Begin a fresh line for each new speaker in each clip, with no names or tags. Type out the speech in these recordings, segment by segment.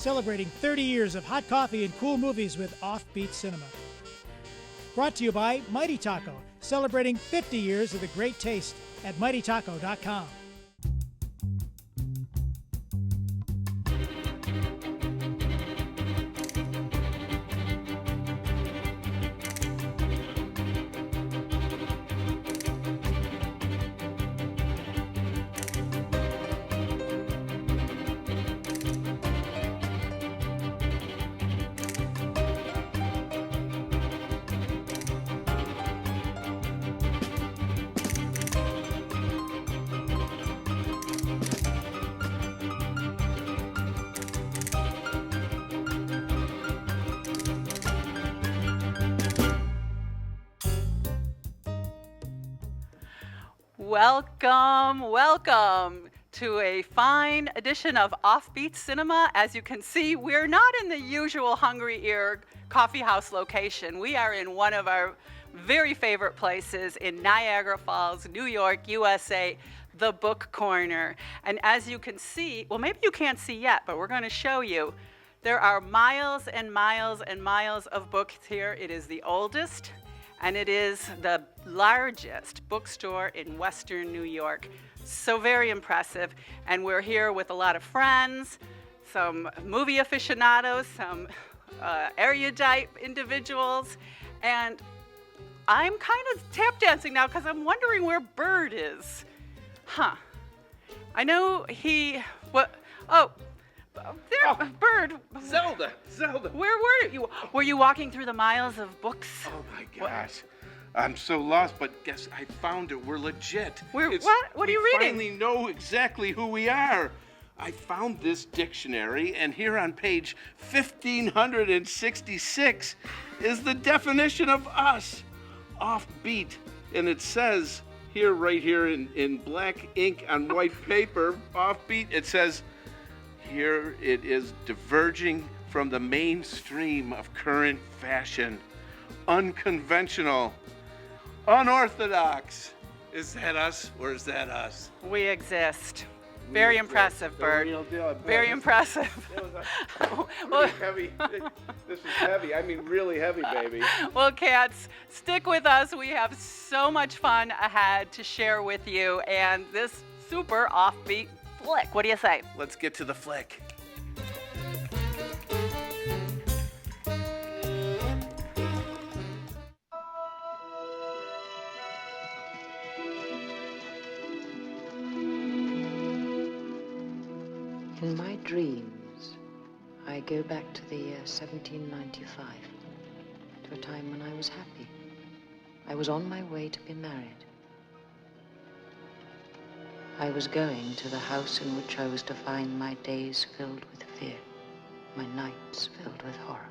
celebrating 30 years of hot coffee and cool movies with Offbeat Cinema. Brought to you by Mighty Taco, celebrating 50 years of the great taste at mightytaco.com.
Welcome to a fine edition of Offbeat Cinema. As you can see, we're not in the usual Hungry Ear coffee house location. We are in one of our very favorite places in Niagara Falls, New York, USA, the Book Corner. And as you can see, well, maybe you can't see yet, but we're going to show you. There are miles and miles and miles of books here. It is the oldest, and it is the largest bookstore in Western New York. So very impressive. And we're here with a lot of friends, some movie aficionados, some erudite individuals. And I'm kind of tap dancing now because I'm wondering where Bird is. I know Bird.
Zelda.
Where were you? Were you walking through the miles of books?
Oh my gosh. I'm so lost, but guess I found it. We're legit.
What are you reading?
We finally know exactly who we are. I found this dictionary, and here on page 1566 is the definition of us. Offbeat. And it says here, right here in black ink on white paper, offbeat, it says, here it is diverging from the mainstream of current fashion. Unconventional. Unorthodox. Is that us or is that us?
We exist. Very impressive, Bird. Very impressive.
Pretty heavy. This is heavy. I mean, really heavy, baby.
Well, cats, stick with us. We have so much fun ahead to share with you and this super offbeat flick. What do you say?
Let's get to the flick.
In my dreams, I go back to the year 1795, to a time when I was happy. I was on my way to be married. I was going to the house in which I was to find my days filled with fear, my nights filled with horror.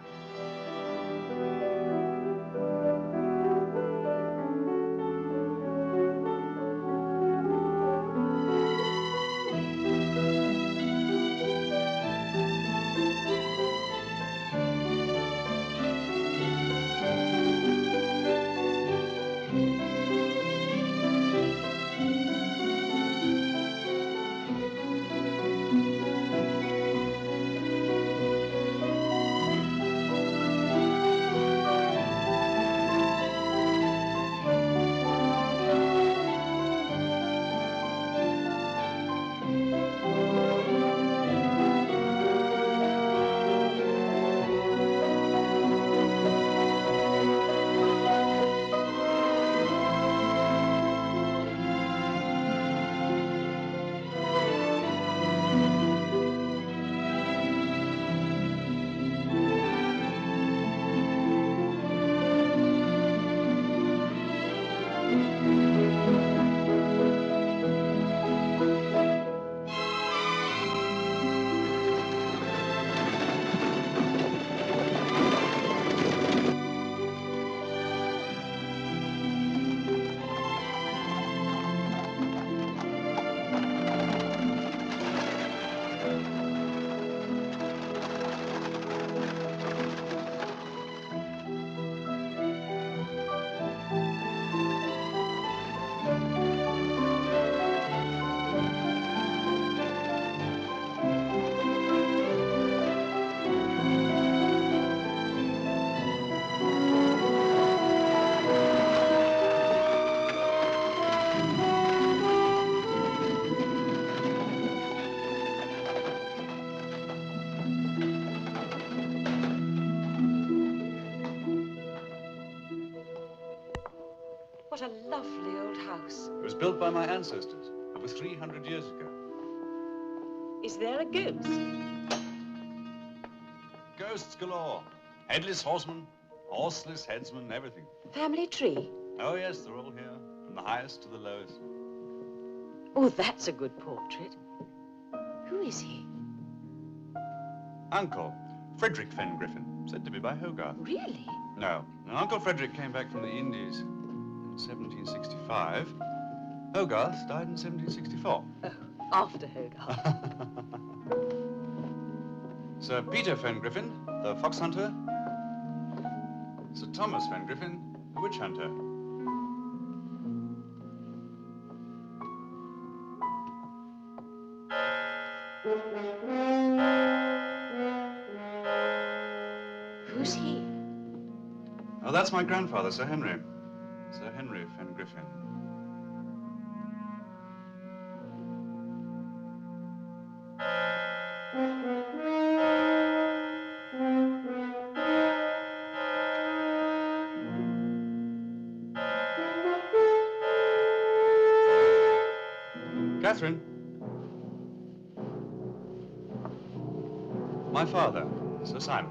What a lovely old house.
It was built by my ancestors over 300 years ago.
Is there a ghost?
Ghosts galore. Headless horsemen, horseless headsmen, everything.
Family tree?
Oh, yes, they're all here, from the highest to the lowest.
Oh, that's a good portrait. Who is he?
Uncle, Frederick Fenn Griffin, said to be by Hogarth.
Really?
No, Uncle Frederick came back from the Indies in 1765. Hogarth died in 1764.
Oh, after Hogarth.
Sir Peter Fenn Griffin, the fox hunter. Sir Thomas Fenn Griffin, the witch hunter.
Who's he?
Oh, that's my grandfather, Sir Henry. Sir Henry Fenn Griffin. Catherine. My father, Sir Simon.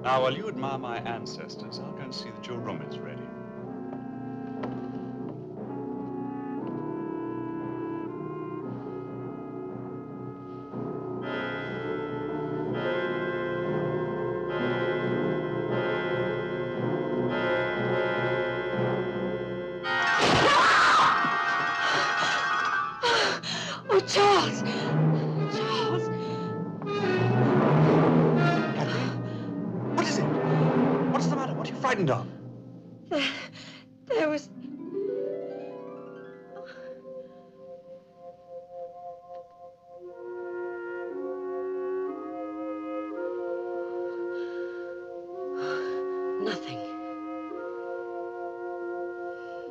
Now, while you admire my ancestors, I'll go and see that your room is ready.
Oh, Charles! Charles!
What is it? What's the matter? What are you frightened of?
There was... Nothing.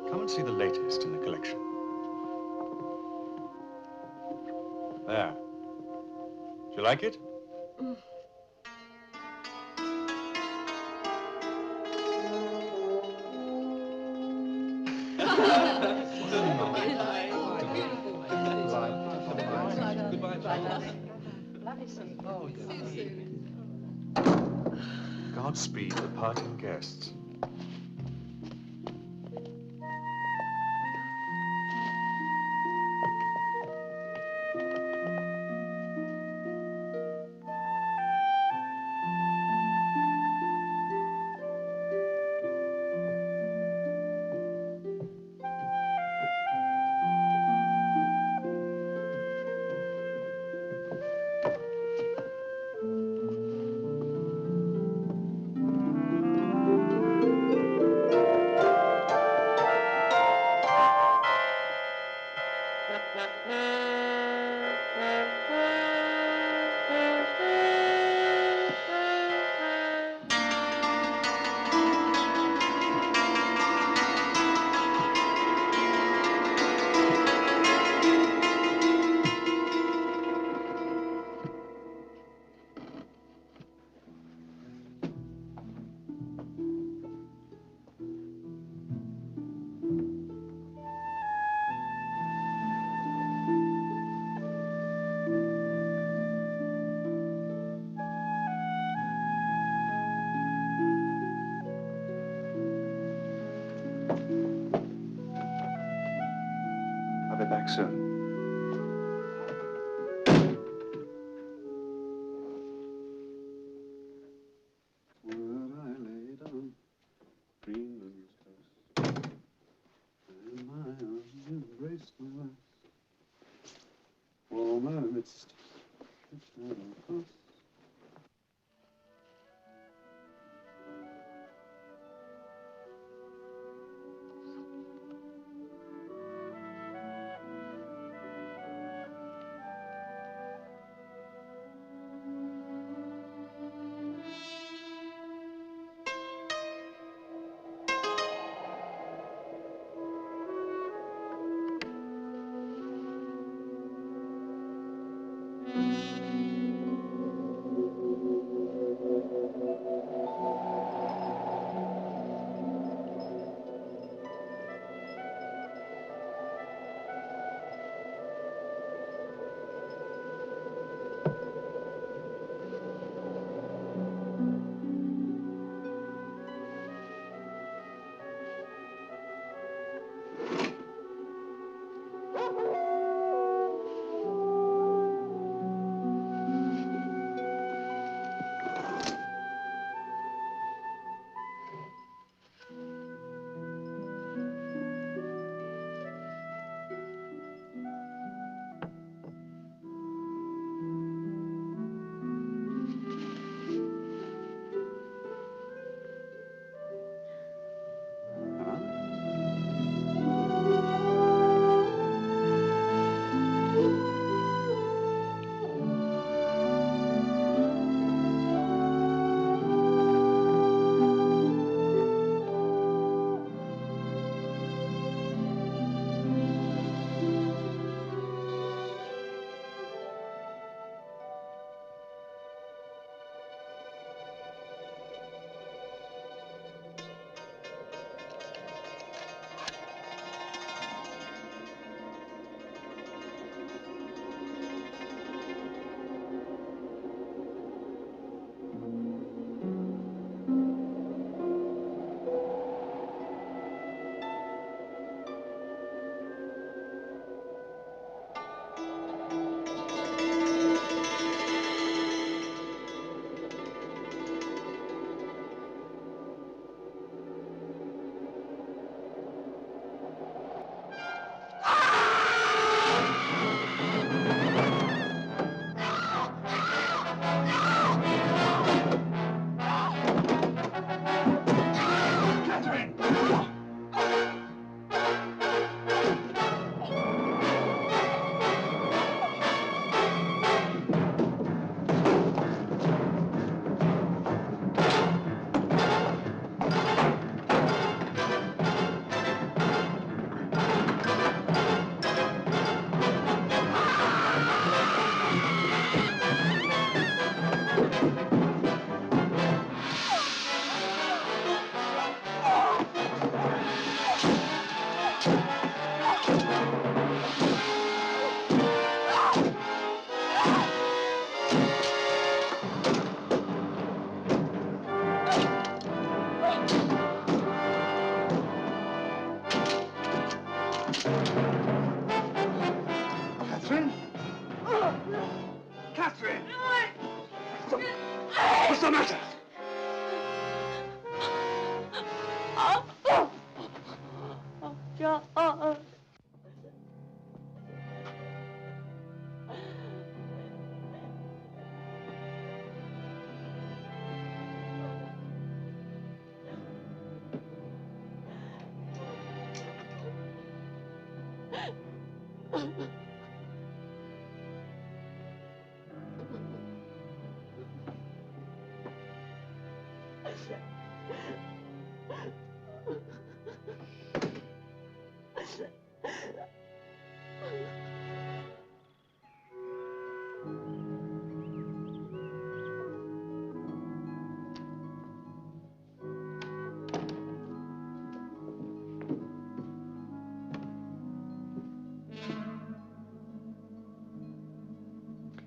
Come and see the latest in the collection. There. Do you like it? Godspeed the parting guests. I'll be back soon.
What's the matter?
John.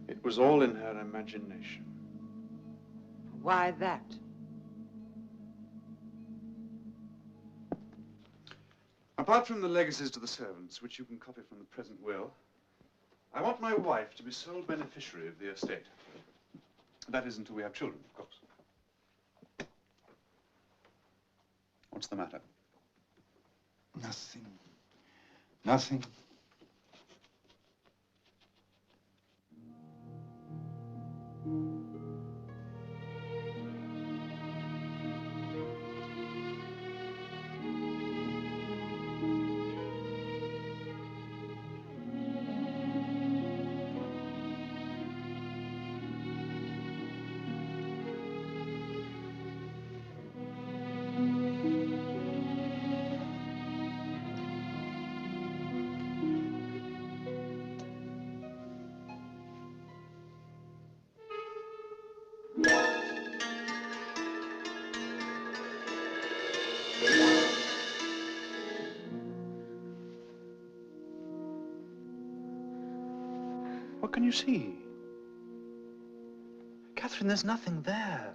It was all in her imagination.
Why that?
Apart from the legacies to the servants, which you can copy from the present will, I want my wife to be sole beneficiary of the estate. That is until we have children, of course. What's the matter?
Nothing. Nothing.
What can you see? Catherine, there's nothing there.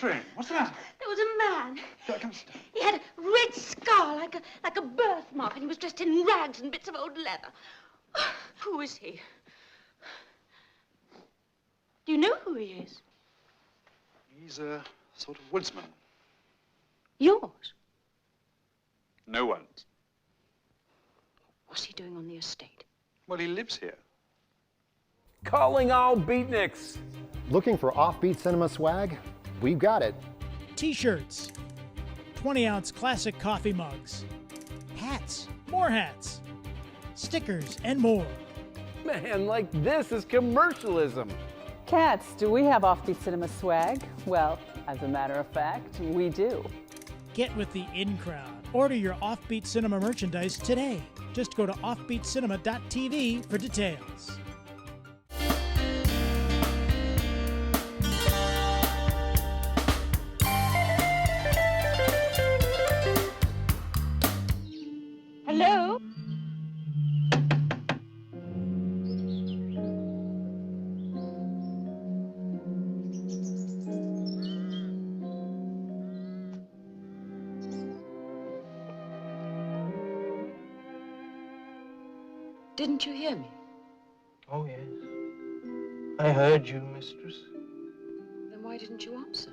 Catherine, what's the matter?
There was a man.
Come sit down.
He had a red scar like a birthmark, and he was dressed in rags and bits of old leather. Who is he? Do you know who he is?
He's a sort of woodsman.
Yours.
No one's.
What's he doing on the estate?
Well, he lives here.
Calling all beatniks.
Looking for offbeat cinema swag? We've got it.
T-shirts, 20-ounce classic coffee mugs, hats, more hats, stickers, and more.
Man, like this is commercialism.
Cats, do we have offbeat cinema swag? Well, as a matter of fact, we do.
Get with the in crowd. Order your Offbeat Cinema merchandise today. Just go to offbeatcinema.tv for details.
Hello?
Didn't you hear me?
Oh, yes. I heard you, mistress.
Then why didn't you answer?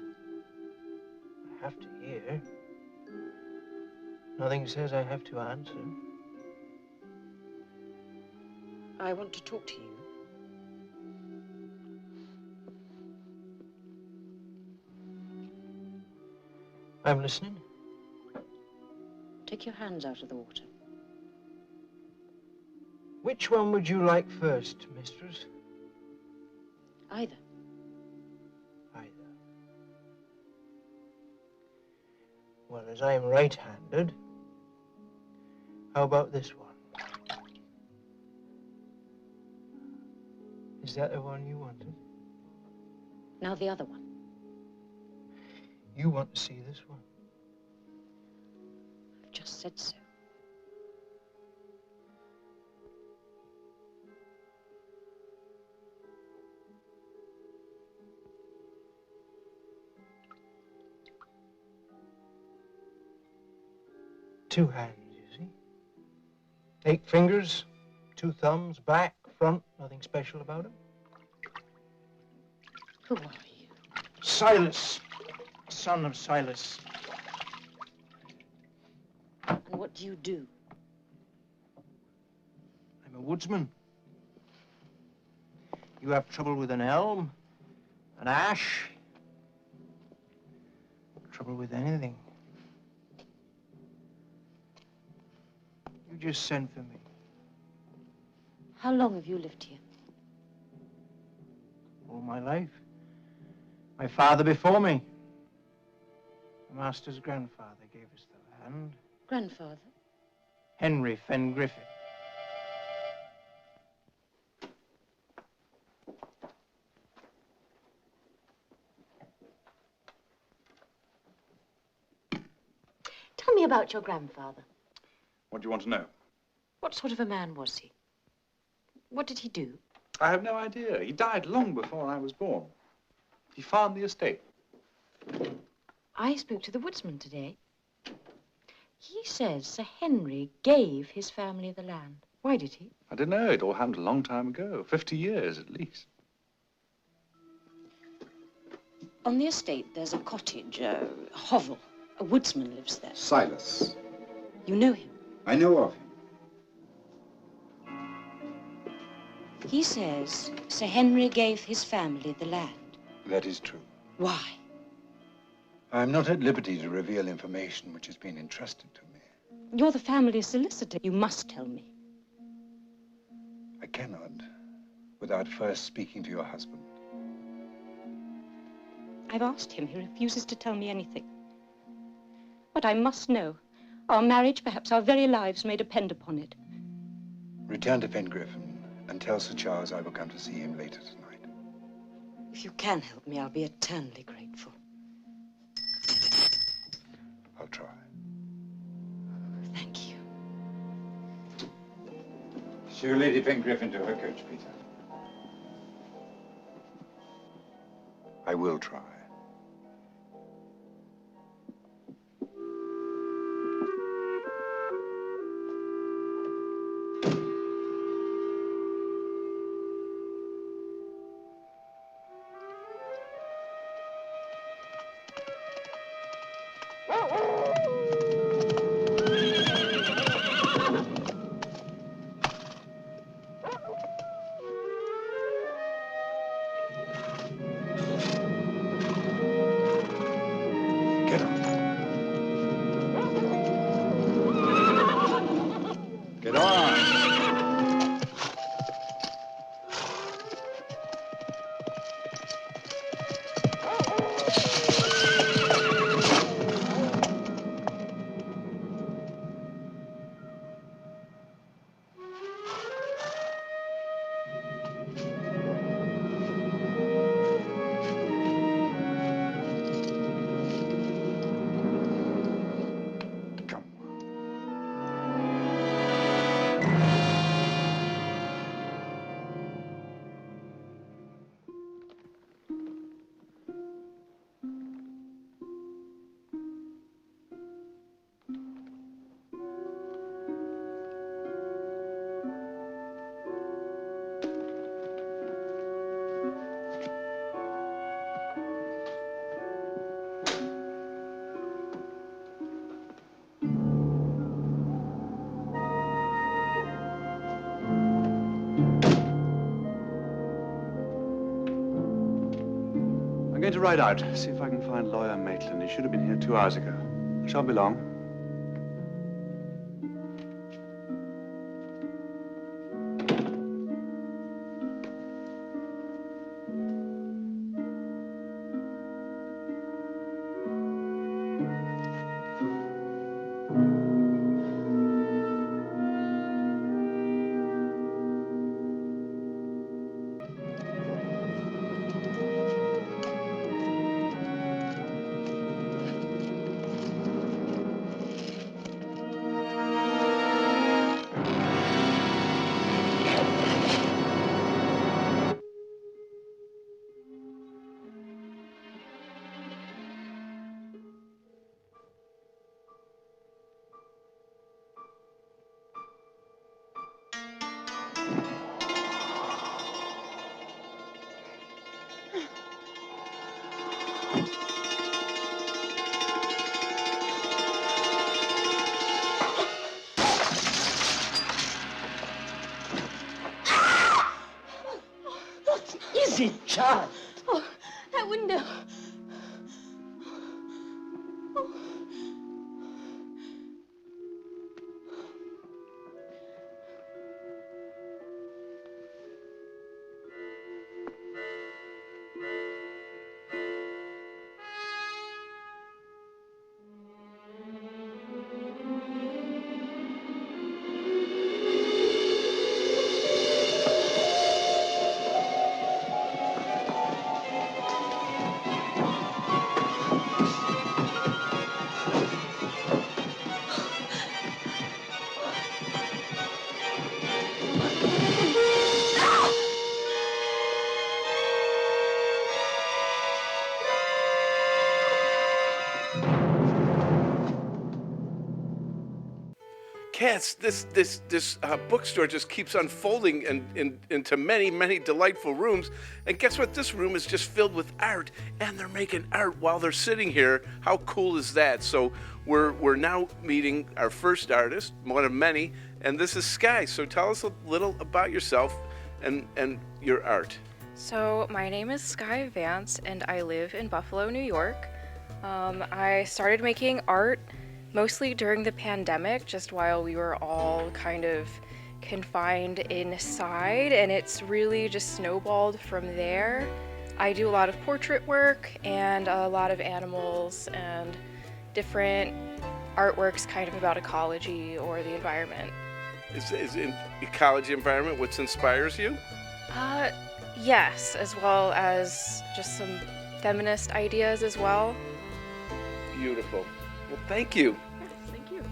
I have to hear. Nothing says I have to answer.
I want to talk to you.
I'm listening.
Take your hands out of the water.
Which one would you like first, mistress?
Either.
Either. Well, as I'm right-handed, how about this one? Is that the one you wanted?
Now the other one.
You want to see this one?
I've just said so.
Two hands, you see. 8 fingers, 2 thumbs, back, front, nothing special about them.
Who are you?
Silas, son of Silas.
And what do you do?
I'm a woodsman. You have trouble with an elm, an ash, trouble with anything. You just send for me.
How long have you lived here?
All my life. My father before me. The master's grandfather gave us the land.
Grandfather?
Henry Fenn Griffin.
Tell me about your grandfather.
What do you want to know?
What sort of a man was he? What did he do?
I have no idea. He died long before I was born. He farmed the estate.
I spoke to the woodsman today. He says Sir Henry gave his family the land. Why did he?
I don't know. It all happened a long time ago. 50 years at least.
On the estate, there's a cottage, a hovel. A woodsman lives there.
Silas.
You know him?
I know of him.
He says Sir Henry gave his family the land.
That is true.
Why?
I am not at liberty to reveal information which has been entrusted to me.
You're the family solicitor. You must tell me.
I cannot, without first speaking to your husband.
I've asked him. He refuses to tell me anything. But I must know. Our marriage, perhaps our very lives, may depend upon it.
Return to Fenn-Griffin and tell Sir Charles I will come to see him later tonight.
If you can help me, I'll be eternally grateful.
I'll try.
Thank you.
Show Lady Fenn-Griffin to her coach, Peter. I will try.
going to ride out, see if I can find Lawyer Maitland. He should have been here 2 hours ago. I shan't be long.
Is it, child?
Oh, that window.
Cats, this bookstore just keeps unfolding into many, many delightful rooms. And guess what? This room is just filled with art, and they're making art while they're sitting here. How cool is that? So we're now meeting our first artist, one of many, and this is Sky. So tell us a little about yourself and your art.
So my name is Sky Vance, and I live in Buffalo, New York. I started making art mostly during the pandemic, just while we were all kind of confined inside, and it's really just snowballed from there. I do a lot of portrait work and a lot of animals and different artworks kind of about ecology or the environment.
Is in ecology environment what inspires you?
Yes, as well as just some feminist ideas as well.
Beautiful. Well, thank you.
Yes, thank you.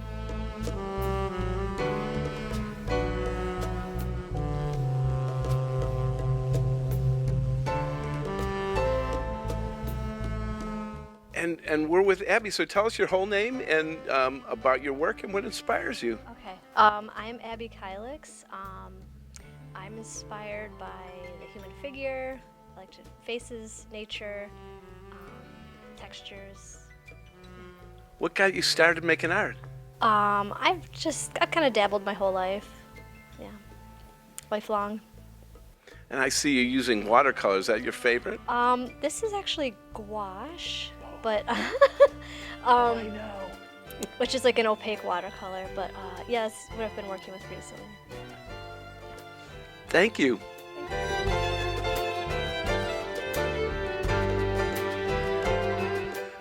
And we're with Abby. So tell us your whole name and about your work and what inspires you.
Okay. I'm Abby Kylix. I'm inspired by the human figure, faces, nature, textures.
What got you started making art?
I've kind of dabbled my whole life. Yeah. Lifelong.
And I see you using watercolor. Is that your favorite?
This is actually gouache, but
I know.
which is like an opaque watercolor, but yeah, that's what I've been working with recently.
Thank you.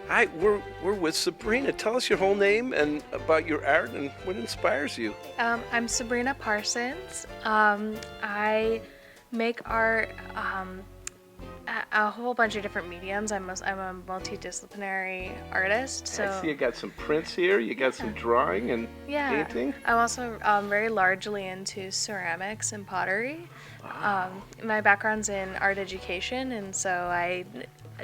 Hi, we're with Sabrina. Tell us your whole name and about your art and what inspires you.
I'm Sabrina Parsons. I make art a whole bunch of different mediums. I'm a multidisciplinary artist. So
I see you got some prints here. You got some drawing and painting.
I'm also very largely into ceramics and pottery.
Wow.
My background's in art education, and so I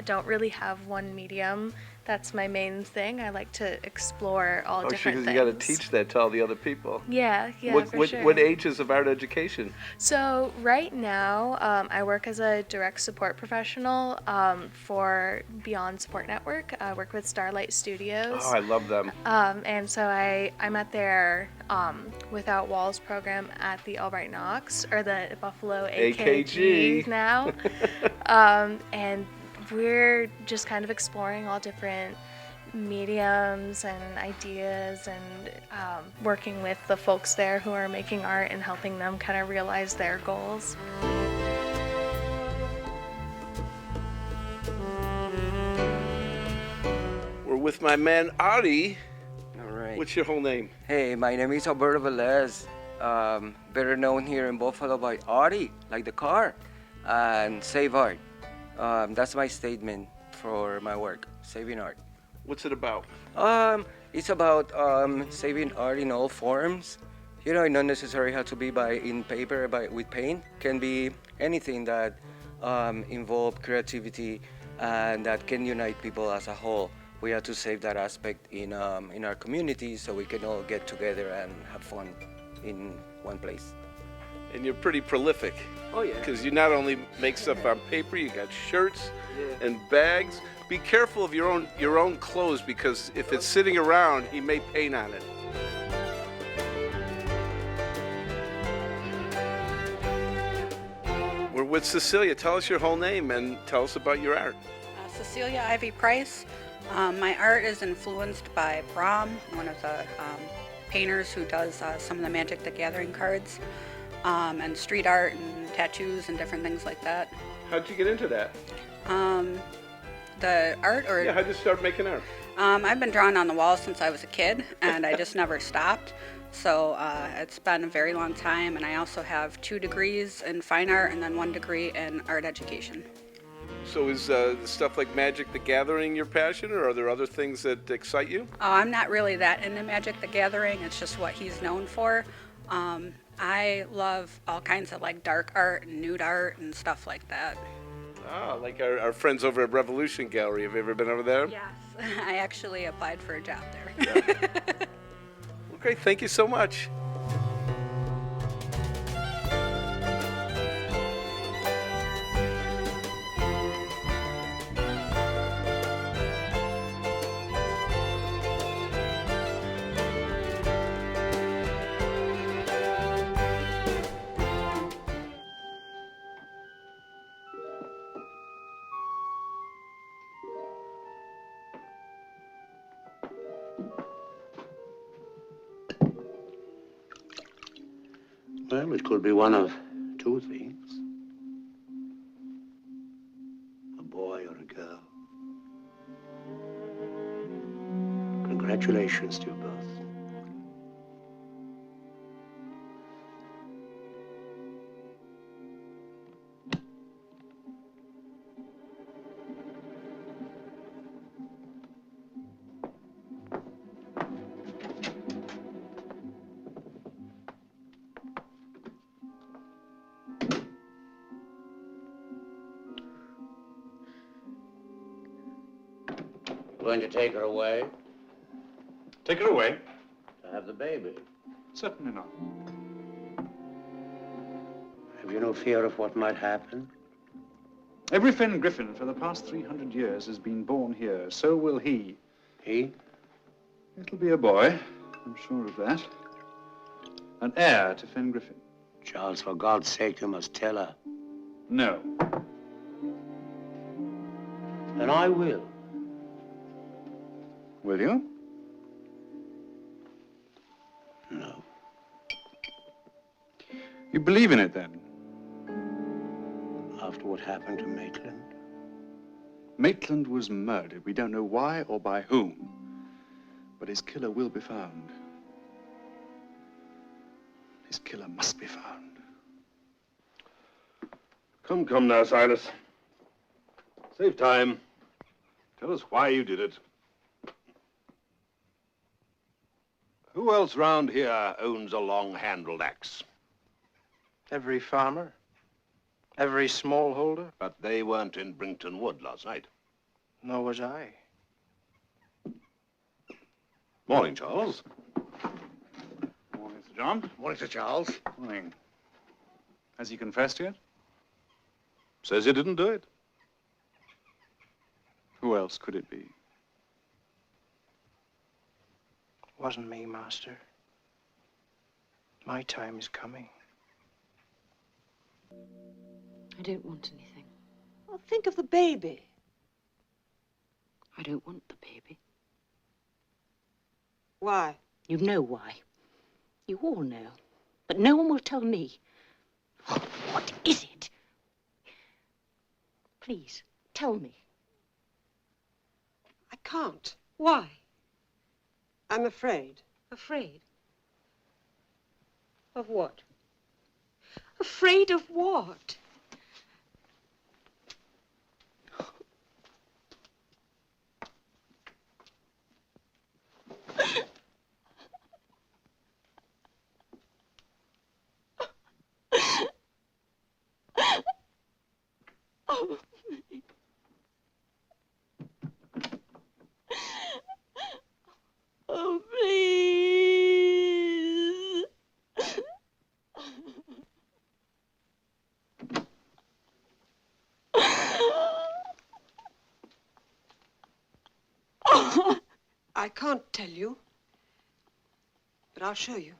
don't really have one medium. That's my main thing. I like to explore all different things.
You got to teach that to all the other people.
Yeah, for sure.
What ages of art education?
So right now, I work as a direct support professional for Beyond Support Network. I work with Starlight Studios.
Oh, I love them.
And so I'm at their Without Walls program at the Albright Knox, or the Buffalo AKG now. And we're just kind of exploring all different mediums and ideas and working with the folks there who are making art and helping them kind of realize their goals.
We're with my man Ari.
All right.
What's your whole name?
Hey, my name is Alberto Velez, better known here in Buffalo by Ari, like the car, and Save Art. That's my statement for my work, saving art.
What's it about?
It's about saving art in all forms. You know, it not necessarily have to be in paper, with paint. Can be anything that involve creativity and that can unite people as a whole. We have to save that aspect in our community so we can all get together and have fun in one place.
And you're pretty prolific.
Oh yeah.
Because you not only make stuff on paper, you got shirts and bags. Be careful of your own clothes, because if it's sitting around, he may paint on it. We're with Cecilia. Tell us your whole name and tell us about your art.
Cecilia Ivy Price. My art is influenced by Brahm, one of the painters who does some of the Magic the Gathering cards, and street art and tattoos and different things like that.
How'd you get into that?
The art, or
yeah, how'd you start making art?
I've been drawing on the wall since I was a kid, and I just never stopped. So it's been a very long time, and I also have 2 degrees in fine art and then 1 degree in art education.
So is stuff like Magic the Gathering your passion, or are there other things that excite you?
Oh, I'm not really that into Magic the Gathering. It's just what he's known for. I love all kinds of like dark art and nude art and stuff like that.
Ah, like our friends over at Revolution Gallery. Have you ever been over there?
Yes, I actually applied for a job there.
Well, great. Thank you so much.
Well, it could be one of 2 things. A boy or a girl. Congratulations to you both. Going to take her away?
Take her away?
To have the baby?
Certainly not.
Have you no fear of what might happen?
Every Finn Griffin for the past 300 years has been born here. So will he.
He?
It'll be a boy. I'm sure of that. An heir to Finn Griffin.
Charles, for God's sake, you must tell her.
No.
Then I will.
Will you?
No.
You believe in it, then?
After what happened to Maitland?
Maitland was murdered. We don't know why or by whom. But his killer will be found. His killer must be found.
Come now, Silas. Save time. Tell us why you did it. Who else round here owns a long-handled axe?
Every farmer, every smallholder.
But they weren't in Brington Wood last night.
Nor was I.
Morning, Charles.
Morning, Sir John.
Morning, Sir Charles.
Morning. Has he confessed yet?
Says he didn't do it.
Who else could it be?
Wasn't me, Master. My time is coming.
I don't want anything.
Well, think of the baby.
I don't want the baby.
Why?
You know why. You all know. But no one will tell me. What is it? Please, tell me.
I can't. Why? I'm afraid.
Afraid?
Of what? Afraid of what? Oh, oh, please. I can't tell you, but I'll show you.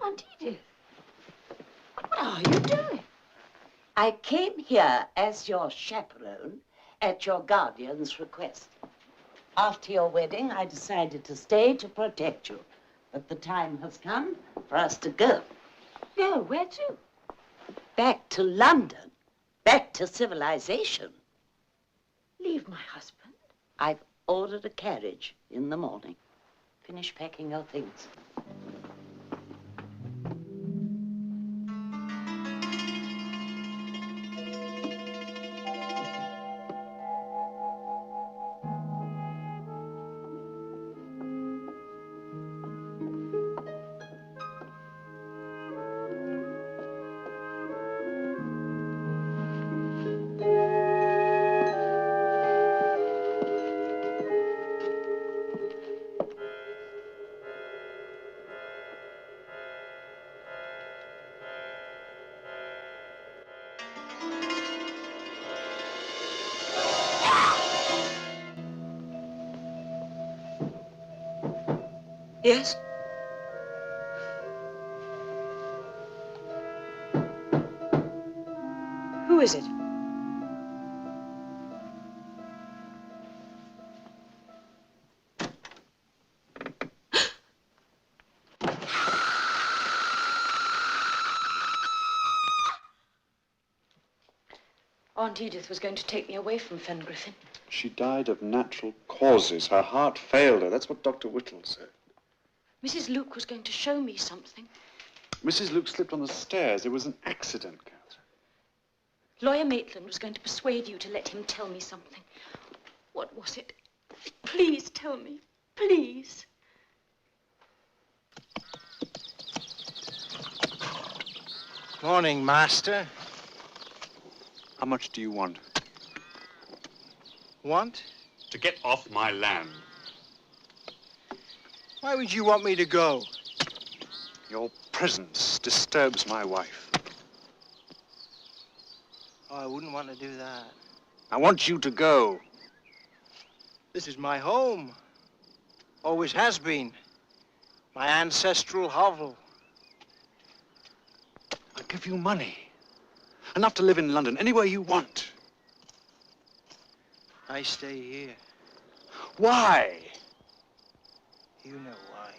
Aunt Edith, what are you doing? I came here as your chaperone at your guardian's request. After your wedding, I decided to stay to protect you. But the time has come for us to go.
Go, where to?
Back to London. Back to civilization.
Leave my husband?
I've ordered a carriage in the morning. Finish packing your things. Yes? Who is it? Aunt Edith was going to take me away from Fengriffin.
She died of natural causes. Her heart failed her. That's what Dr. Whittle said.
Mrs. Luke was going to show me something.
Mrs. Luke slipped on the stairs. It was an accident, Catherine.
Lawyer Maitland was going to persuade you to let him tell me something. What was it? Please tell me. Please.
Morning, Master.
How much do you want?
Want?
To get off my land.
Why would you want me to go?
Your presence disturbs my wife.
Oh, I wouldn't want to do that.
I want you to go.
This is my home. Always has been. My ancestral hovel.
I'll give you money. Enough to live in London, anywhere you want.
I stay here.
Why?
You know why.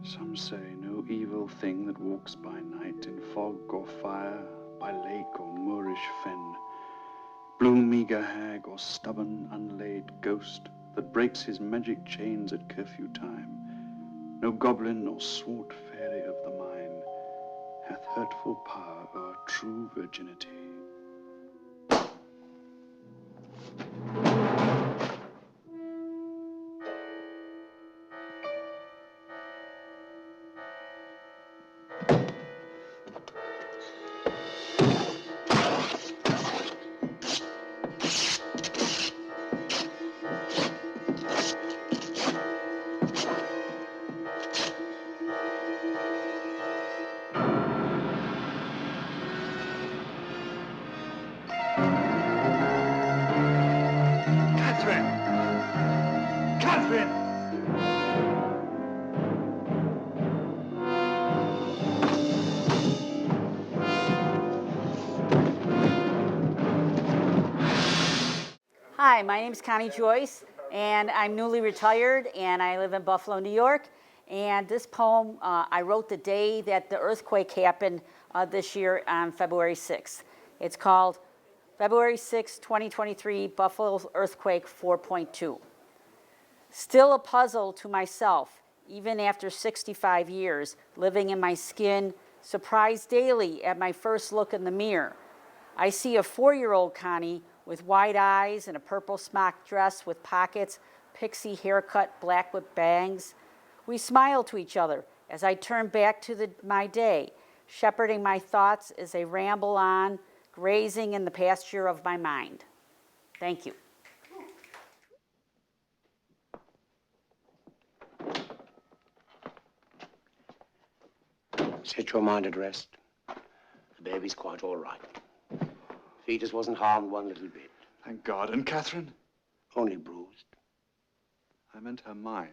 Some say no evil thing that walks by night in fog or fire, by lake or moorish fen, blue-meagre hag or stubborn unlaid ghost that breaks his magic chains at curfew time, no goblin nor swart fairy of the mine hath hurtful power o'er true virginity.
Hi, my name is Connie Joyce, and I'm newly retired, and I live in Buffalo, New York. And this poem I wrote the day that the earthquake happened this year on February 6th. It's called February 6, 2023, Buffalo Earthquake 4.2. Still a puzzle to myself, even after 65 years, living in my skin, surprised daily at my first look in the mirror. I see a 4-year-old Connie with wide eyes and a purple smock dress with pockets, pixie haircut, black with bangs. We smile to each other as I turn back to my day, shepherding my thoughts as they ramble on, grazing in the pasture of my mind. Thank you.
Set your mind at rest. The baby's quite all right. Fetus wasn't harmed one little bit.
Thank God. And Catherine?
Only bruised.
I meant her mind.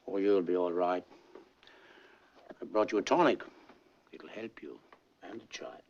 Oh, you'll be all right. I brought you a tonic. It'll help you and the child.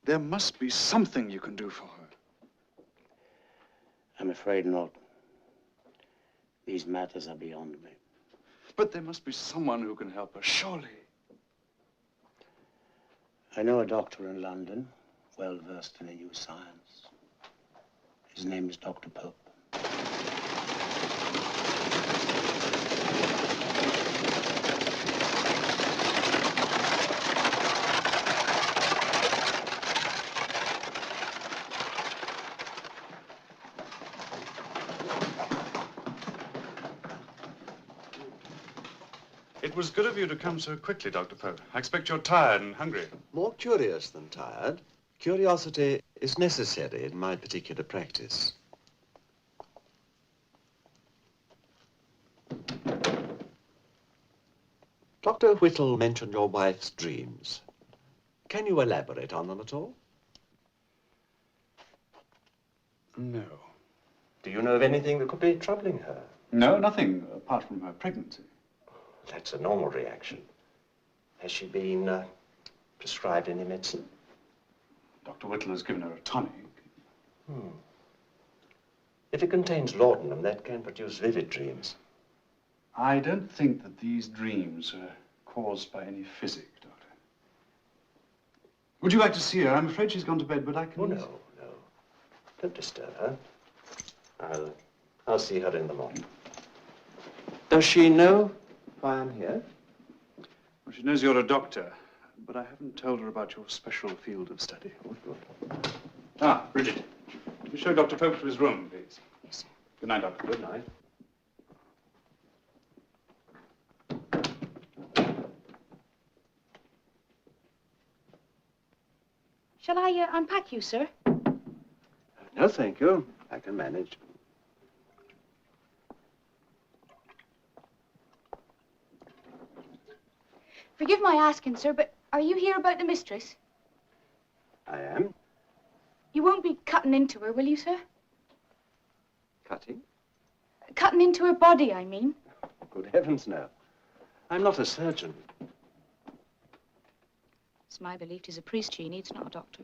There must be something you can do for her.
I'm afraid not. These matters are beyond me.
But there must be someone who can help her, surely.
I know a doctor in London, well versed in a new science. His name is Dr. Pope.
It was good of you to come so quickly, Dr. Pope. I expect you're tired and hungry.
More curious than tired. Curiosity is necessary in my particular practice. Dr. Whittle mentioned your wife's dreams. Can you elaborate on them at all?
No.
Do you know of anything that could be troubling her?
No, nothing apart from her pregnancy.
That's a normal reaction. Has she been prescribed any medicine?
Dr. Whittle has given her a tonic.
If it contains laudanum, that can produce vivid dreams.
I don't think that these dreams are caused by any physic, Doctor. Would you like to see her? I'm afraid she's gone to bed, but I can...
Oh, no. Don't disturb her. I'll see her in the morning. Does she know why I'm here?
Well, she knows you're a doctor, but I haven't told her about your special field of study.
Oh, good.
Ah, Bridget. Will you show Dr. Pope to his room, please?
Yes, sir.
Good night, Doctor.
Good night.
Shall I unpack you, sir?
No, thank you. I can manage.
Forgive my asking, sir, but are you here about the mistress?
I am.
You won't be cutting into her, will you, sir?
Cutting?
Cutting into her body, I mean.
Good heavens, no. I'm not a surgeon.
It's my belief he's a priest she needs, not a doctor.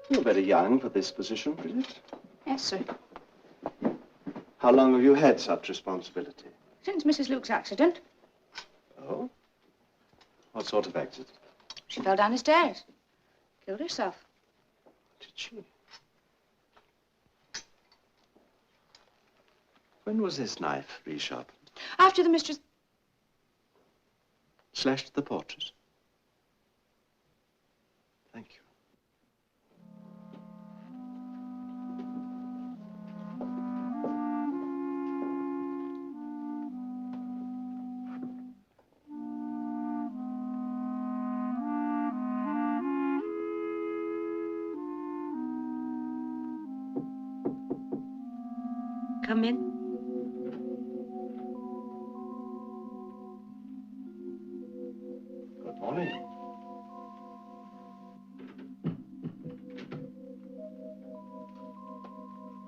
You're very young for this position, Bridget.
Yes, sir.
How long have you had such responsibility?
Since Mrs. Luke's accident.
Oh? What sort of accident?
She fell down the stairs. Killed herself.
Did she? When was this knife resharpened?
After the mistress...
Slashed the portrait? Thank you.
Come in.
Good morning.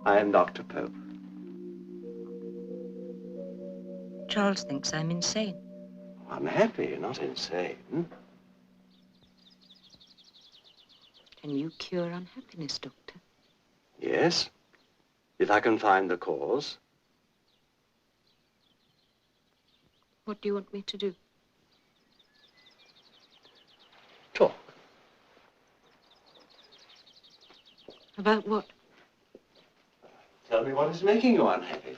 I am Dr. Pope.
Charles thinks I'm insane.
Unhappy, not insane.
Can you cure unhappiness, Doctor?
Yes, if I can find the cause.
What do you want me to do?
Talk.
About what?
Tell me what is making you unhappy.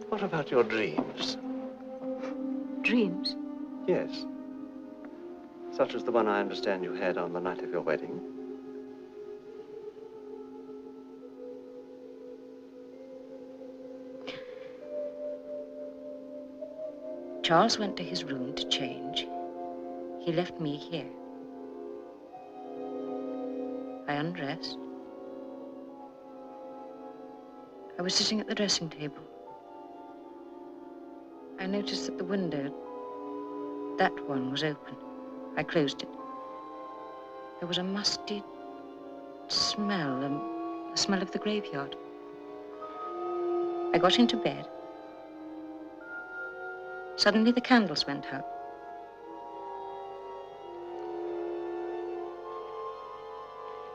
What about your dreams?
Dreams?
Yes. Such as the one I understand you had on the night of your wedding.
Charles went to his room to change. He left me here. I undressed. I was sitting at the dressing table. I noticed that the window, that one, was open. I closed it. There was a musty smell, the smell of the graveyard. I got into bed. Suddenly the candles went out.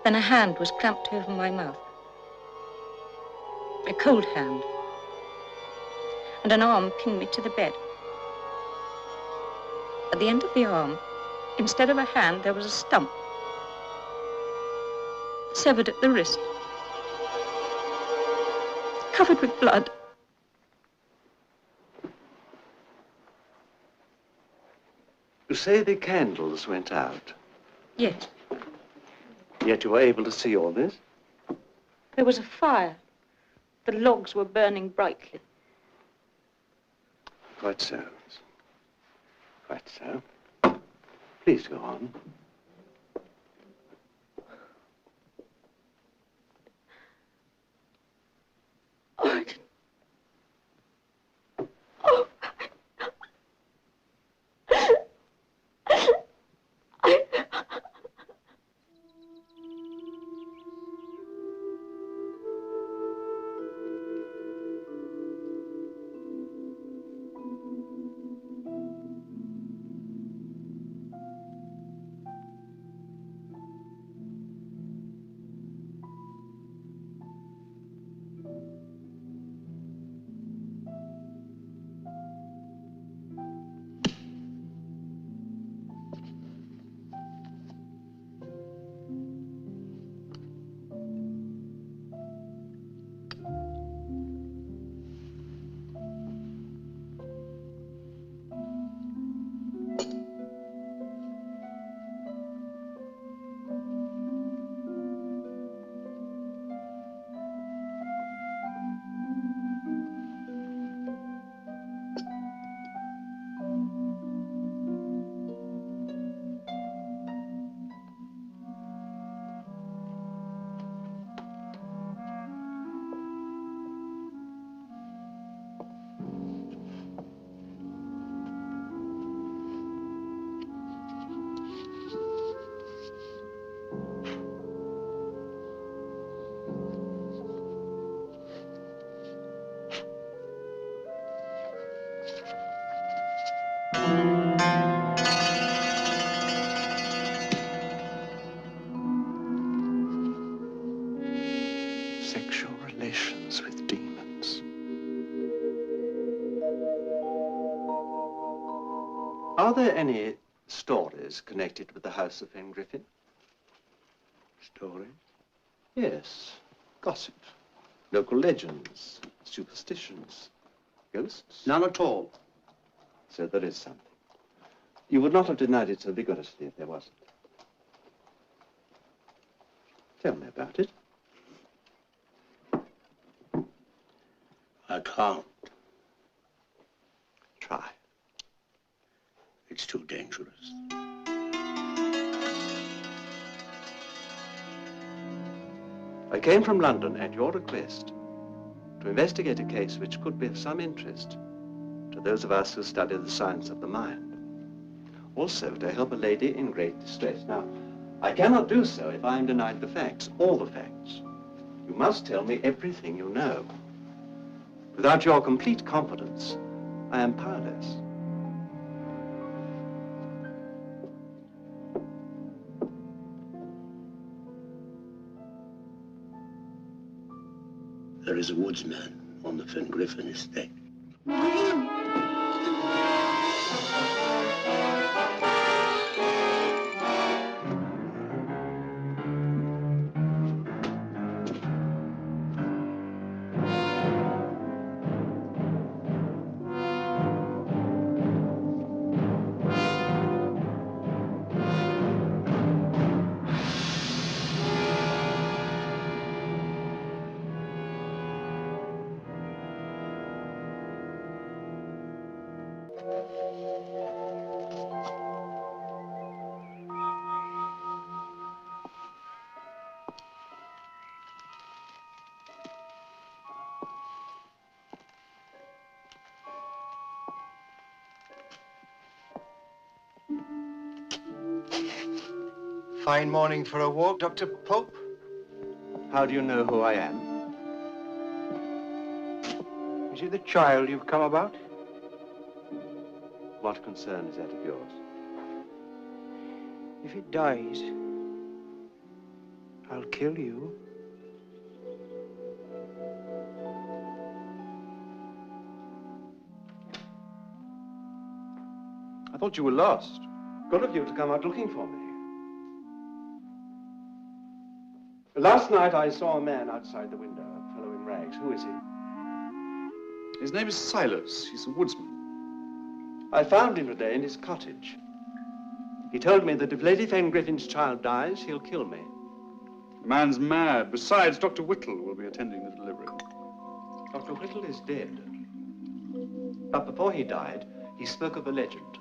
Then a hand was clamped over my mouth. A cold hand. And an arm pinned me to the bed. At the end of the arm, instead of a hand, there was a stump. Severed at the wrist. Covered with blood.
You say the candles went out,
Yes,
yet you were able to see all this?
there was a fire. The logs were burning brightly.
Quite so. Quite so. Please go on. Sexual relations with demons. Are there any stories connected with the house of Griffin? Stories? Yes. Gossip. Local legends. Superstitions. Ghosts? None at all. So there is something. You would not have denied it so vigorously if there wasn't. Tell me about it.
I can't.
Try.
It's too dangerous.
I came from London at your request to investigate a case which could be of some interest to those of us who study the science of the mind. Also to help a lady in great distress. Now, I cannot do so if I am denied the facts, all the facts. You must tell me everything you know. Without your complete confidence, I am powerless.
There is a woodsman on the Griffin estate.
Fine morning for a walk, Dr. Pope.
How do you know who I am?
Is he the child you've come about?
What concern is that of yours?
If he dies,
I'll kill you. I thought you were lost.
Good of you to come out looking for me. Last night I saw a man outside the window, a fellow in rags. Who is he?
His name is Silas. He's a woodsman.
I found him today in his cottage. He told me that if Lady Fane Griffin's child dies, he'll kill me.
The man's mad. Besides, Dr. Whittle will be attending the delivery.
Dr. Whittle is dead. But before he died, he spoke of a legend.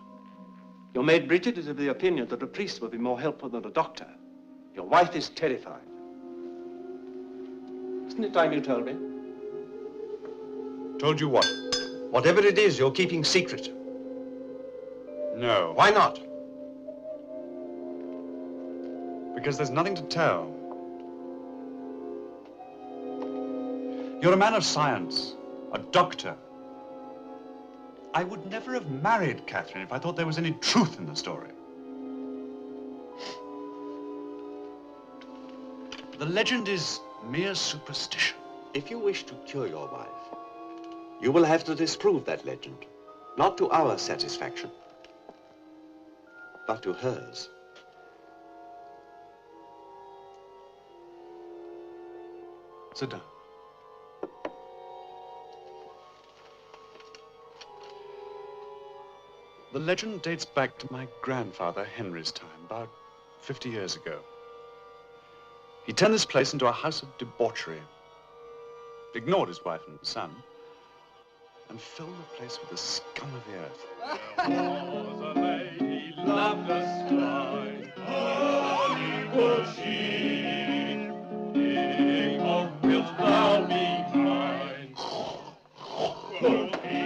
Your maid Bridget is of the opinion that a priest will be more helpful than a doctor. Your wife is terrified. Isn't it time you told me?
Told you what?
Whatever it is you're keeping secret.
No.
Why not?
Because there's nothing to tell. You're a man of science, a doctor. I would never have married Catherine if I thought there was any truth in the story. The legend is mere superstition.
If you wish to cure your wife, you will have to disprove that legend. Not to our satisfaction, but to hers.
Sit down. The legend dates back to my grandfather Henry's time, about 50 years ago. He turned this place into a house of debauchery, ignored his wife and son, and filled the place with the scum of the earth.
There was a lady loved the sky, honey was she, king of wilt thou be mine? Quoth he,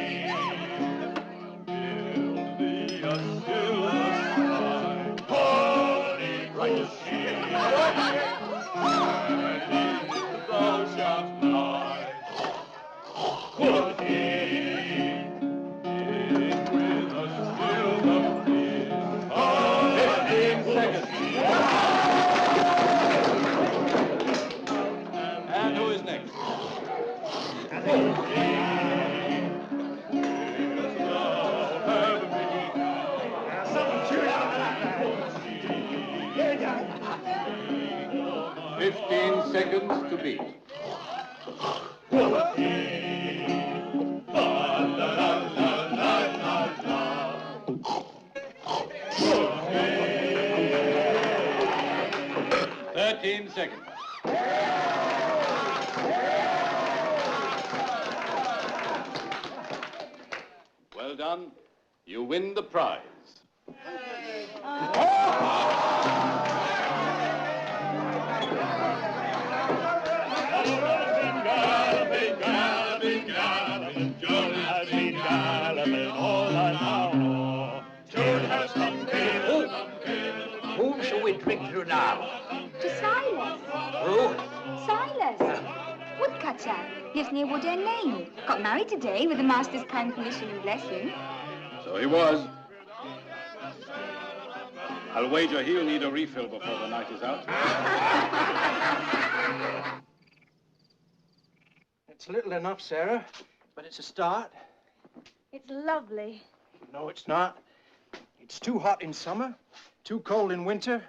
build thee a silver sky, honey was she, and thou shalt lie. Quoth he, and who is next?
"15 seconds to beat. Seconds. Well done. You win the prize.
Whom shall we drink to now?
To Silas.
Who?
Silas. Woodcutter. Lives near Woodend Lane. Got married today with the master's kind permission and blessing.
So he was. I'll wager he'll need a refill before the night is out.
It's little enough, Sarah, but it's a start.
It's lovely.
No, it's not. It's too hot in summer, too cold in winter,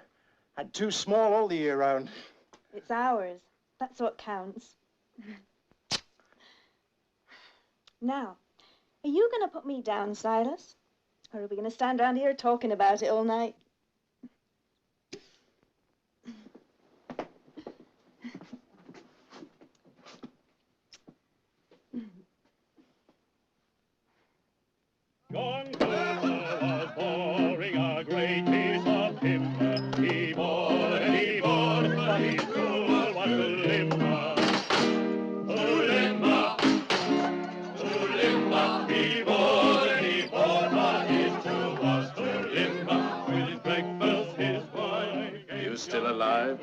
and too small all the year round.
It's ours. That's what counts. Now, are you going to put me down, Silas? Or are we going to stand around here talking about it all night?
John Cooper was boring a great piece of timber. He bored and he bored, but his tool was to limber. To limber, to limber. He bored and he bored, but his tool was to limber. With his breakfast, his wine.
You still alive?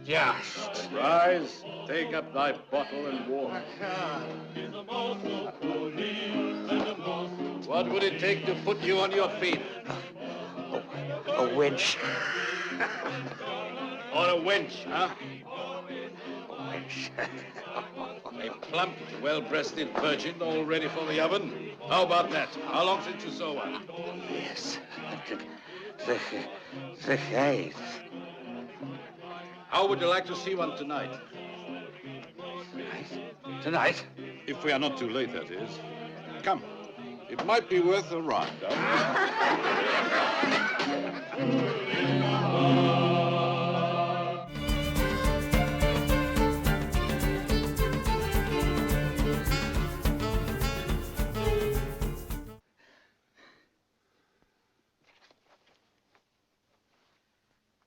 Just.
Rise, take up thy bottle and walk. What would it take to put you on your feet?
A winch.
Or a wench, huh? A plump, well-breasted virgin all ready for the oven? How about that? How long since you saw one?
Yes. The eyes.
How would you like to see one tonight?
Tonight?
If we are not too late, that is. Come. It might be worth a ride,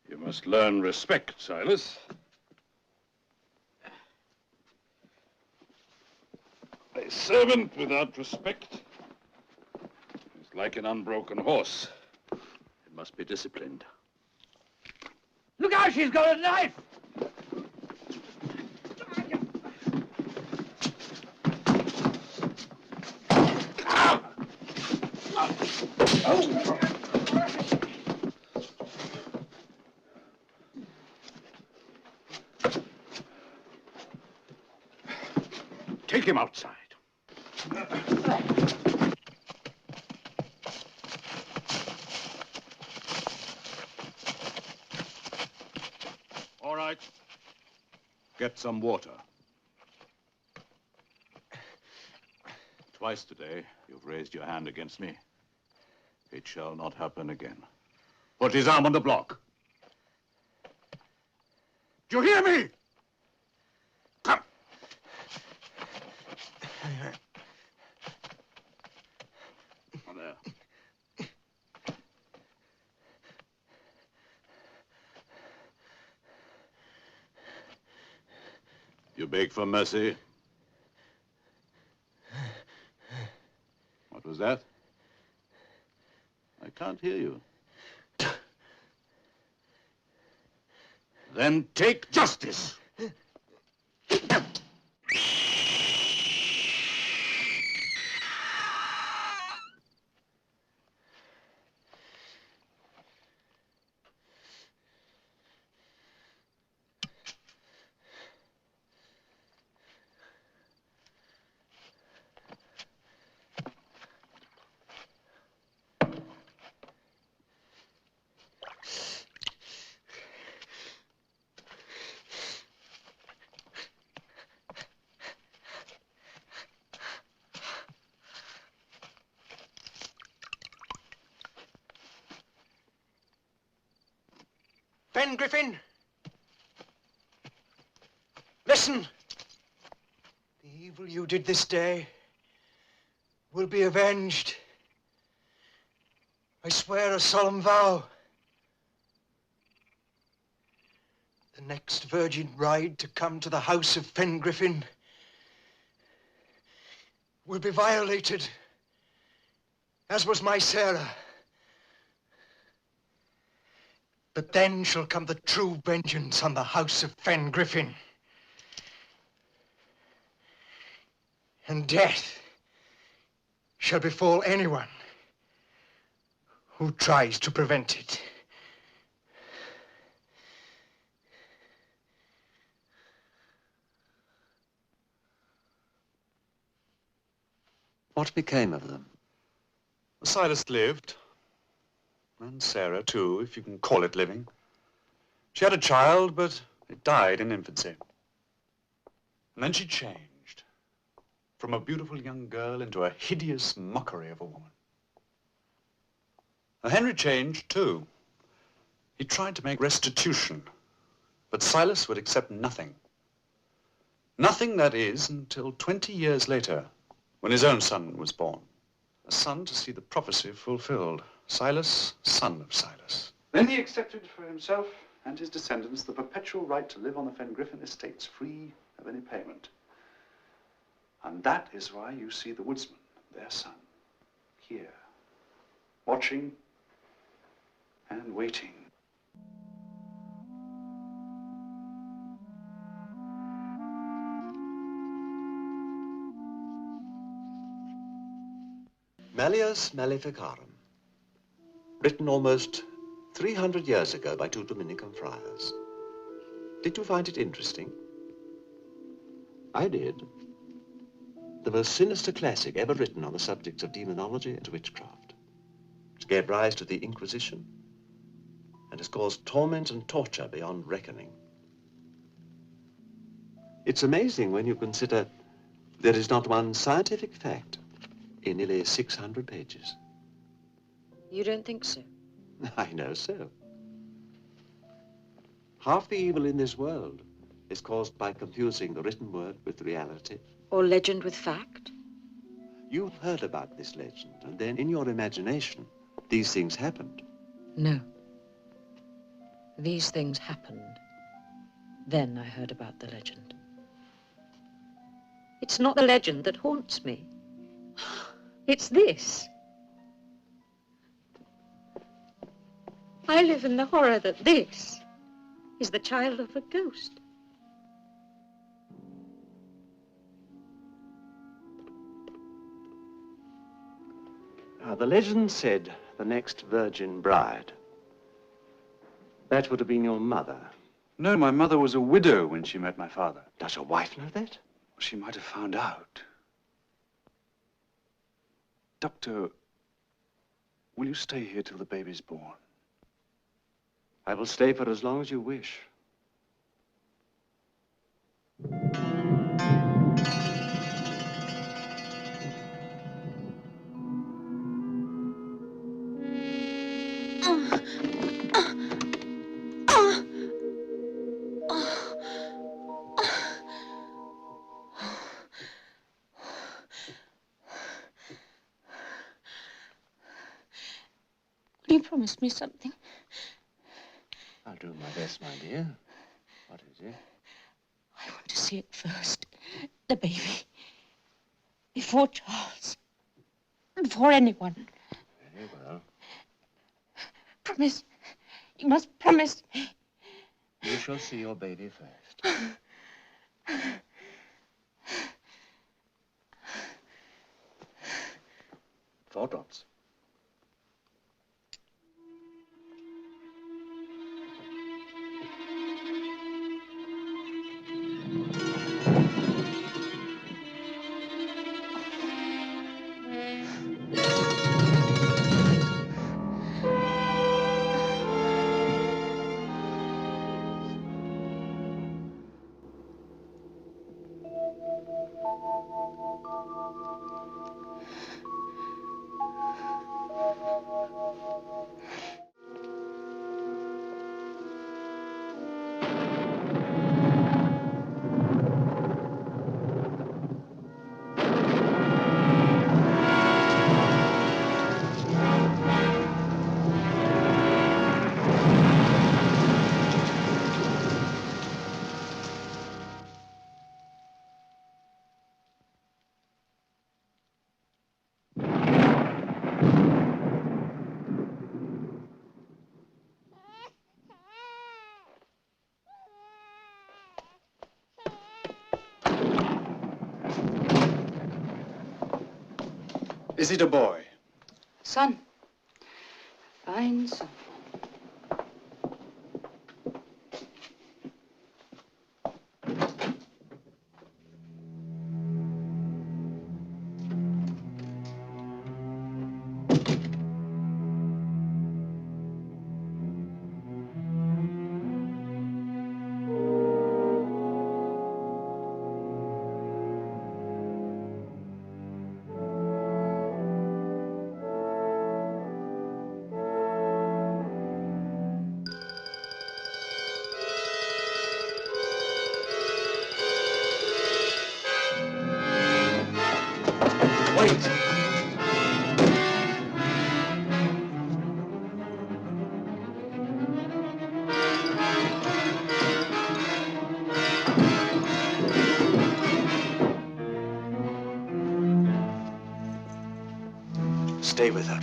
You must learn respect, Silas. A servant without respect is like an unbroken horse. It must be disciplined.
Look out, she's got a knife!
Take him outside. All right. Get some water. Twice today, you've raised your hand against me. It shall not happen again. Put his arm on the block. Do you hear me? Come. On there. You beg for mercy? What was that? I can't hear you. Then take justice.
Ben Griffin! Listen! The evil you did this day will be avenged. I swear a solemn vow. The next virgin bride to come to the house of Fen Griffin will be violated, as was my Sarah. But then shall come the true vengeance on the house of Fen Griffin. And death shall befall anyone who tries to prevent it.
What became of them?
Silas lived. And Sarah, too, if you can call it living. She had a child, but it died in infancy. And then she changed from a beautiful young girl into a hideous mockery of a woman. Now, Henry changed, too. He tried to make restitution, but Silas would accept nothing. Nothing, that is, until 20 years later, when his own son was born. A son to see the prophecy fulfilled. Silas, son of Silas. Then he accepted for himself and his descendants the perpetual right to live on the Fen Griffin estates free of any payment. And that is why you see the woodsman, their son, here, watching and waiting.
Malleus Maleficarum, written almost 300 years ago by two Dominican friars. Did you find it interesting? I did. The most sinister classic ever written on the subjects of demonology and witchcraft. It gave rise to the Inquisition and has caused torment and torture beyond reckoning. It's amazing when you consider there is not one scientific fact in nearly 600 pages.
You don't think so?
I know so. Half the evil in this world is caused by confusing the written word with reality.
Or legend with fact?
You've heard about this legend, and then in your imagination, these things happened.
No. These things happened. Then I heard about the legend. It's not the legend that haunts me. It's this. I live in the horror that this is the child of a ghost.
Now, the legend said the next virgin bride. That would have been your mother.
No, my mother was a widow when she met my father.
Does your wife know that?
She might have found out. Doctor, will you stay here till the baby's born?
I will stay for as long as you wish.
Will you promise me something?
I'll do my best, my dear. What is it?
I want to see it first. The baby. Before Charles. Before anyone.
Very well.
Promise. You must promise.
You shall see your baby first. 4 drops.
Is it a boy?
Son. Fine son.
Wait! Stay with her.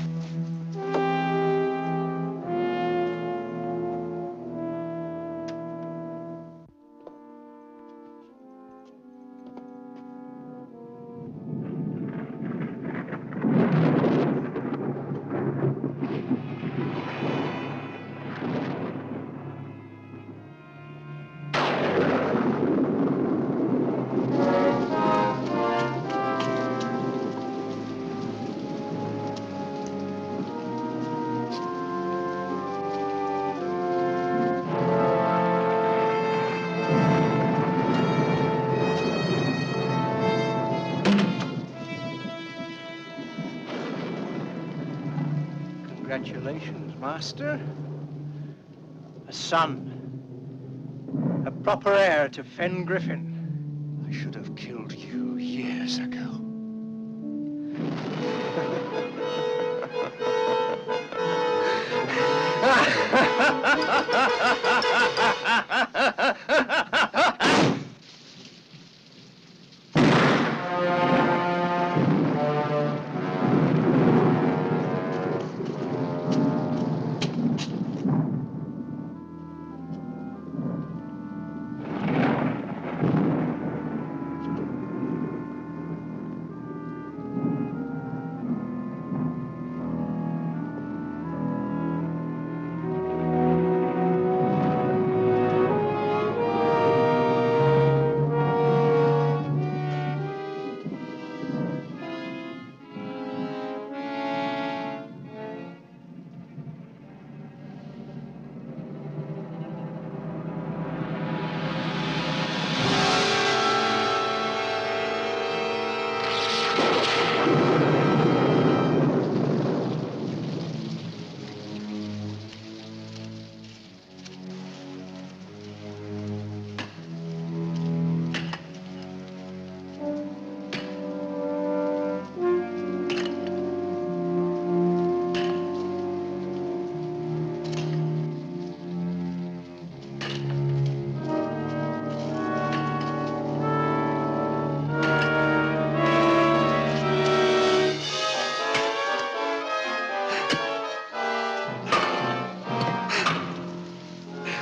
Congratulations, Master. A son. A proper heir to Fen Griffin.
I should have killed you years ago.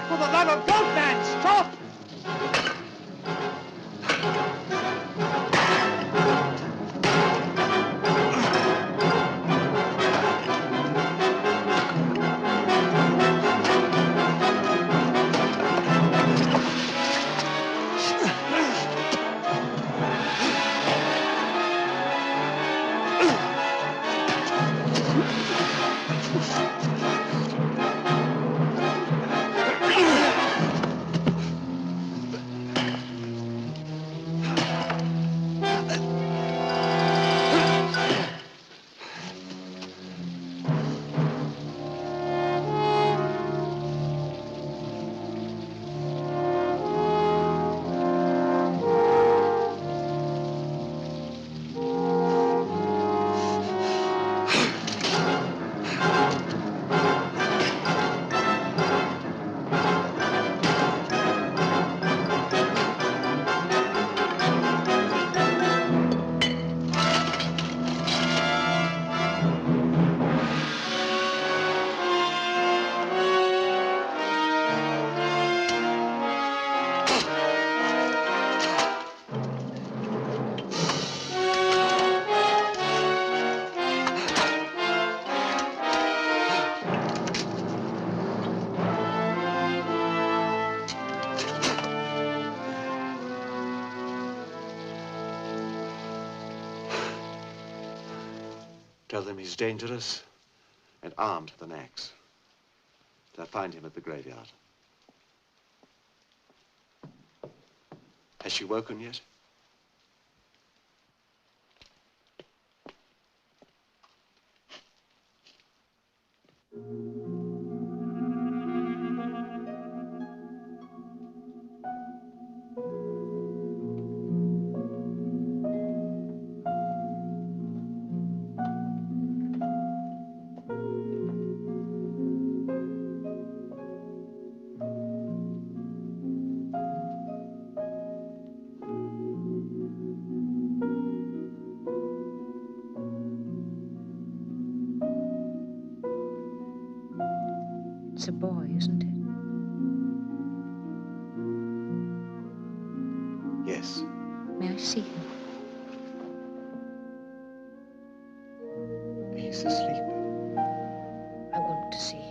For the love of God, man, stop!
Tell them he's dangerous and armed with an axe. They'll find him at the graveyard. Has she woken yet?
It's a boy, isn't it?
Yes.
May I see him?
He's asleep.
I want to see him.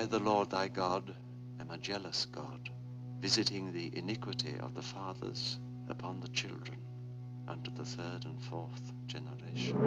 the Lord thy God, am a jealous God, visiting the iniquity of the fathers upon the children, unto the third and fourth generation.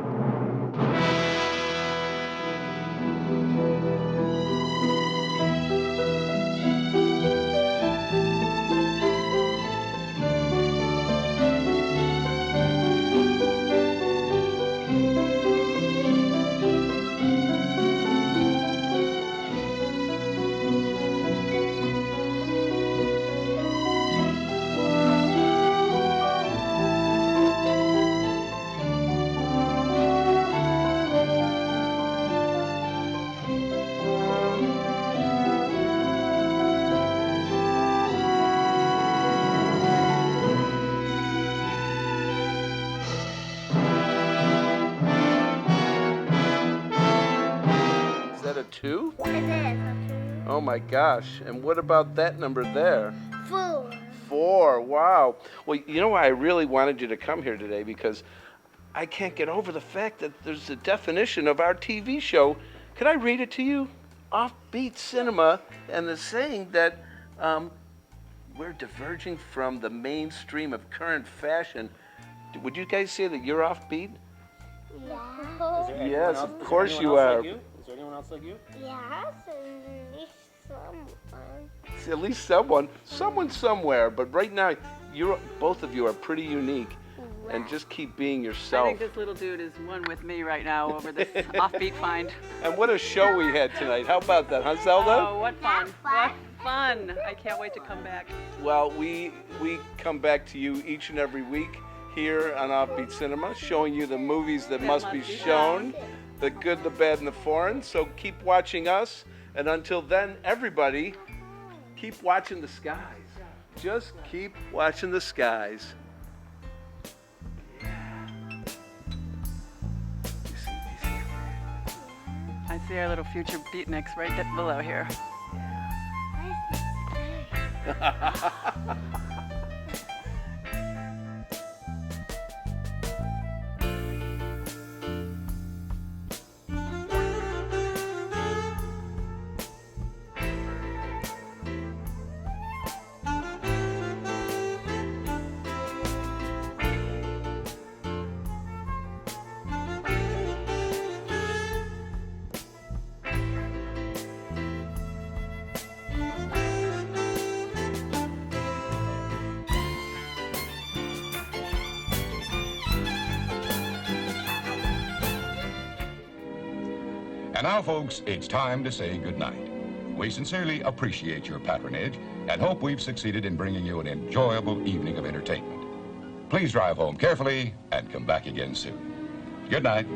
Is that a 2?
It is a 2.
Oh my gosh. And what about that number there?
4.
4. Wow. Well, you know why I really wanted you to come here today? Because I can't get over the fact that there's a definition of our TV show. Could I read it to you? Offbeat cinema, and the saying that we're diverging from the mainstream of current fashion. Would you guys say that you're offbeat?
Yeah.
Yes, of course you are.
Is there anyone else like you? Yes, at least someone.
It's at least someone. Someone somewhere. But right now, both of you are pretty unique. And just keep being yourself.
I think this little dude is one with me right now over this offbeat find.
And what a show we had tonight. How about that, huh, Zelda?
Oh, what fun. What fun. I can't wait to come back.
Well, we come back to you each and every week here on Offbeat Cinema, showing you the movies that must be shown, the good, the bad, and the foreign. So keep watching us. And until then, everybody, keep watching the skies. Just keep watching the skies.
I see our little future beatniks right below here.
And now, folks, it's time to say goodnight. We sincerely appreciate your patronage and hope we've succeeded in bringing you an enjoyable evening of entertainment. Please drive home carefully and come back again soon. Good night.